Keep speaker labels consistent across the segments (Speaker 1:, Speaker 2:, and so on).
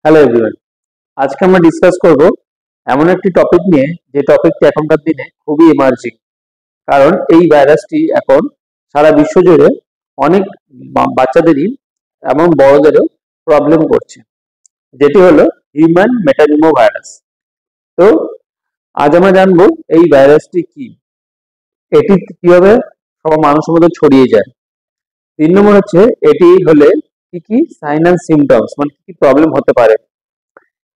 Speaker 1: Hello everyone, আজকে আমরা discuss করব এমন একটি টপিক নিয়ে যে টপিকটি এখনকার দিনে খুবই ইমার্জিং। কারণ এই ভাইরাসটি এখন সারা বিশ্ব জুড়ে অনেক বাচ্চাদেরই এবং বড়দেরও প্রবলেম করছে, যেটি হলো হিউম্যান মেটানিমো ভাইরাস। তো আজ আমরা জানবো এই ভাইরাসটি কি, এটি কিভাবে সব মানুষের মধ্যে ছড়িয়ে যায়। 3 নম্বর হচ্ছে এটি হলে কি কি সাইন অ্যান্ড সিমটমস, মানে কি কি প্রবলেম হতে পারে,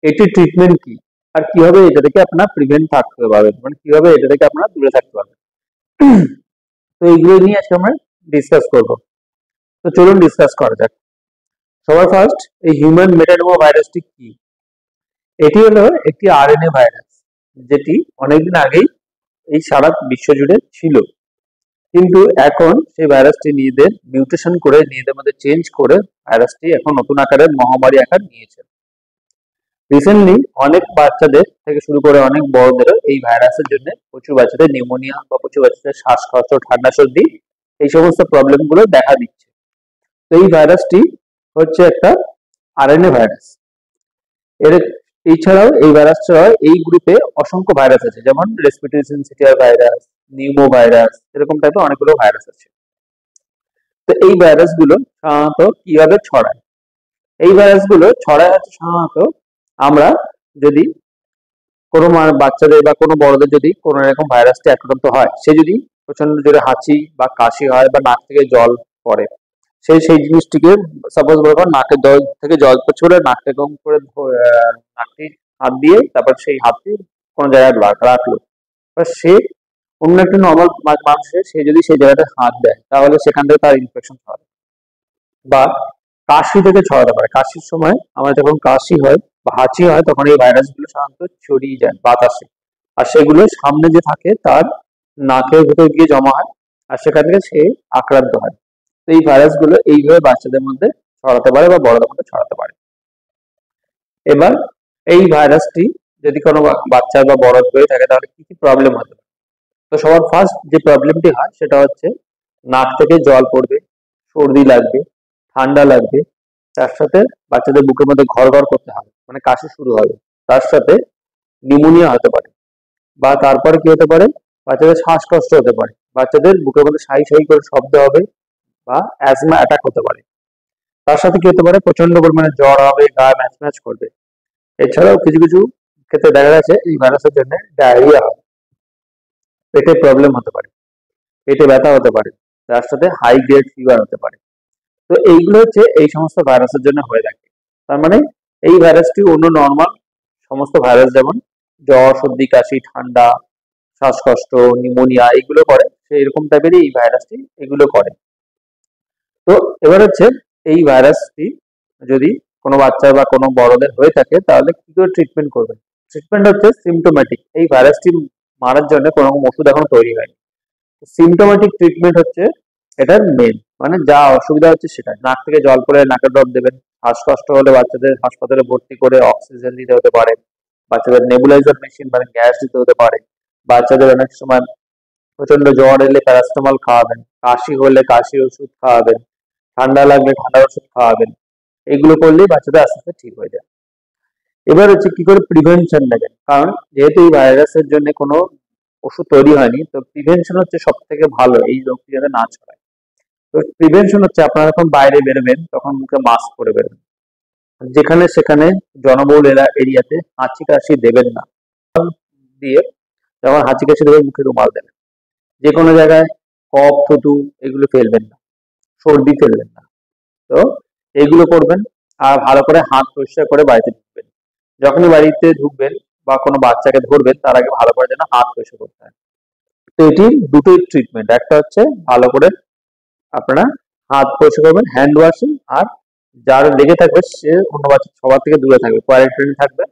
Speaker 1: এটির ট্রিটমেন্ট কি, আর কিভাবে এটা থেকে আপনার প্রিভেন্ট থাকতে পারবেন, মানে কিভাবে এটা থেকে আপনারা দূরে থাকতে পারবেন। তো এইগুলো নিয়ে আজকে আমরা ডিসকাস করব। তো চলুন ডিসকাস করা যাক। সবার ফার্স্ট, এই হিউম্যান মেটানোমা ভাইরাসটি কি? এটি হলো একটি আরএনএ ভাইরাস, যেটি অনেকদিন আগেই এই সারা বিশ্ব জুড়ে ছিল, কিন্তু এখন সেই ভাইরাসটি নিজেদের মিউটেশন করে, নিজেদের মধ্যে চেঞ্জ করে ভাইরাসটি এখন নতুন আকারের মহামারী আকার নিয়েছে। রিসেন্টলি অনেক বাচ্চাদের থেকে শুরু করে অনেক বড়দেরও এই ভাইরাসের জন্য প্রচুর বাচ্চাদের নিউমোনিয়া বা প্রচুর বাচ্চাদের শ্বাসকষ্ট, ঠান্ডা, সর্দি, এই সমস্ত প্রবলেম গুলো দেখা দিচ্ছে। তো এই ভাইরাসটি হচ্ছে একটা আরএনএ ভাইরাস। এর এছাড়াও এই ভাইরাস ছাড়াও এই গ্রুপে অসংখ্য ভাইরাস আছে, যেমন রেসপিরেটরি সিনসিটিয়ার ভাইরাস, নিউমো ভাইরাস, এরকম টাইপের অনেকগুলো ভাইরাস আছে। তো এই ভাইরাসগুলো সাধারণত কিভাবে ছড়ায়? এই ভাইরাসগুলো ছড়ায় হচ্ছে সাধারণত আমরা যদি কোনো বাচ্চাদের বা কোনো বড়দের যদি কোনো এরকম ভাইরাসটি আক্রান্ত হয়, সে যদি প্রচন্ড জোরে হাঁচি বা কাশি হয় বা নাক থেকে জল পড়ে, সেই জিনিসটিকে সাপোজ বলবো নাকের জল থেকে জল পড়ছে বলে নাকটা কম করে নাকটি হাত দিয়ে তারপর সেই হাতটি কোনো জায়গায় রাখলো, এবার সে অন্য একটা নর্মাল মানুষের সে যদি সেই জায়গাটা হাত দেয়, তাহলে সেখান থেকে তার ইনফেকশন ছড়াবে। বা কাশি থেকে ছড়াতে পারে, কাশির সময় আমার যখন কাশি হয় বা হাঁচি হয় তখন এই ভাইরাসগুলো সাধারণত ছড়িয়ে যায় বাতাসে, আর সেগুলো সামনে যে থাকে তার নাকের ভিতর গিয়ে জমা হয়, আর সেখান থেকে সে আক্রান্ত হয়। তো এই ভাইরাসগুলো এইভাবে বাচ্চাদের মধ্যে ছড়াতে পারে বা বড়দের মধ্যে ছড়াতে পারে। এবার এই ভাইরাসটি যদি কোনো বাচ্চা বা বড় হয়ে থাকে তাহলে কি কি প্রবলেম হতে পারে? তো সবার ফার্স্ট যে প্রবলেমটি হয় সেটা হচ্ছে নাক থেকে জল পড়বে, সর্দি লাগবে, ঠান্ডা লাগবে, তার সাথে বাচ্চাদের বুকের মধ্যে ঘর ঘর করতে হবে, মানে কাশি শুরু হবে, তার সাথে নিউমোনিয়া হতে পারে, বা তারপরে কি হতে পারে, বাচ্চাদের শ্বাসকষ্ট হতে পারে, বাচ্চাদের বুকের মধ্যে সাই সাই করে শব্দ হবে, বা অ্যাজমা অ্যাটাক হতে পারে। তার সাথে কি হতে পারে, প্রচন্ড পরিমাণে জ্বর হবে, গা ম্যাচ ম্যাচ করবে। এছাড়াও কিছু কিছু ক্ষেত্রে দেখা গেছে এই ভাইরাসের জন্য ডায়রিয়া হয়, পেটে প্রবলেম হতে পারে, পেটে ব্যথা হতে পারে, তার সাথে হাই গ্রেড ফিভার হতে পারে। তো এইগুলো হচ্ছে এই সমস্ত ভাইরাসের জন্য হয়ে থাকে। তার মানে এই ভাইরাসটি অন্য নর্মাল সমস্ত ভাইরাস যেমন জ্বর, সর্দি, কাশি, ঠান্ডা, শ্বাসকষ্ট, নিউমোনিয়া এগুলো করে, সেই এরকম টাইপেরই এই ভাইরাসটি এগুলো করে। তো এবার হচ্ছে এই ভাইরাসটি যদি কোনো বাচ্চা বা কোনো বড়দের হয়ে থাকে তাহলে কি করে ট্রিটমেন্ট করবে? ট্রিটমেন্ট হচ্ছে সিমটোম্যাটিক। এই ভাইরাসটি মারার জন্য কোনো ওষুধ এখনো তৈরি হয়নি। সিমটোম্যাটিক ট্রিটমেন্ট হচ্ছে এটার মেন, মানে যা অসুবিধা হচ্ছে সেটা। নাক থেকে জল পড়ে নাকের ড্রপ দেবেন, শ্বাসকষ্ট হলে বাচ্চাদের হাসপাতালে ভর্তি করে অক্সিজেন দিতে হতে পারে, বাচ্চাদের নেবুলাইজার মেশিন মানে গ্যাস দিতে হতে পারে, বাচ্চাদের অনেক সময় প্রচন্ড জ্বর এলে প্যারাসিটামল খাওয়াবেন, কাশি হলে কাশি ওষুধ খাওয়াবেন, ঠান্ডা লাগলে ঠান্ডার ওষুধ খাওয়াবেন। এগুলো করলেই বাচ্চাদের আস্তে আস্তে ঠিক হয়ে যায়। এবার হচ্ছে কি করে প্রিভেনশন নেবেন, কারণ যেহেতু এই ভাইরাসের জন্য কোনো ওষুধ তৈরি হয়নি, তো প্রিভেনশন হচ্ছে সব থেকে ভালো এই রোগটি যাতে না ছড়ায়। তো প্রিভেনশন হচ্ছে আপনারা যখন বাইরে বেরোবেন তখন মুখে মাস্ক পরে বেরোবেন, যেখানে সেখানে জনবহুল এরিয়াতে হাঁচি কাশি দেবেন না, দিয়ে যখন হাঁচি কাশি দেবেন মুখে রুমাল দেবেন। যে কোনো জায়গায় কফ, থুতু এগুলো ফেলবেন না, সর্দি ফেলবেন না। তো এগুলো করবেন। আর ভালো করে হাত পরিষ্কার করে বাড়িতে ঢুকবেন। যখনই বাড়িতে ঢুকবেন বা কোনো বাচ্চাকে ধরবেন তার আগে ভালো করে যেন হাত পরিষ্কার করতে হয়। তো এটি দুটোই ট্রিটমেন্ট, একটা হচ্ছে ভালো করে আপনারা হাত পরিষ্কার করবেন, হ্যান্ড ওয়াশিং, আর যার লেগে থাকবে সে অন্য বাচ্চা সবার থেকে দূরে থাকবে, কোয়ারেন্টাইনে থাকবে।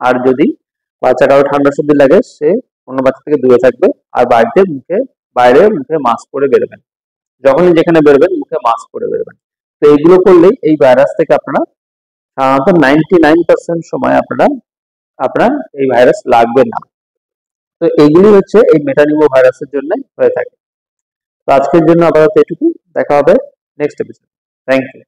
Speaker 1: আর যদি বাচ্চা কারো ঠান্ডা সর্দি লাগে সে অন্য বাচ্চা থেকে দূরে থাকবে। আর বাড়িতে বাইরে মুখে মাস্ক পরে বেরোবেন, যখনই যেখানে বেরোবেন মুখে মাস্ক পরে বেরোবেন। তো এইগুলো করলেই এই ভাইরাস থেকে আপনারা সাধারণত 99% সময় আপনার এই ভাইরাস লাগবে না। তো এইগুলি হচ্ছে এই মেটানিমো ভাইরাসের জন্য হয়ে থাকে। তো আজকের জন্য আপাতত এটুকু, দেখা হবে নেক্সট এপিসোড। Thank you.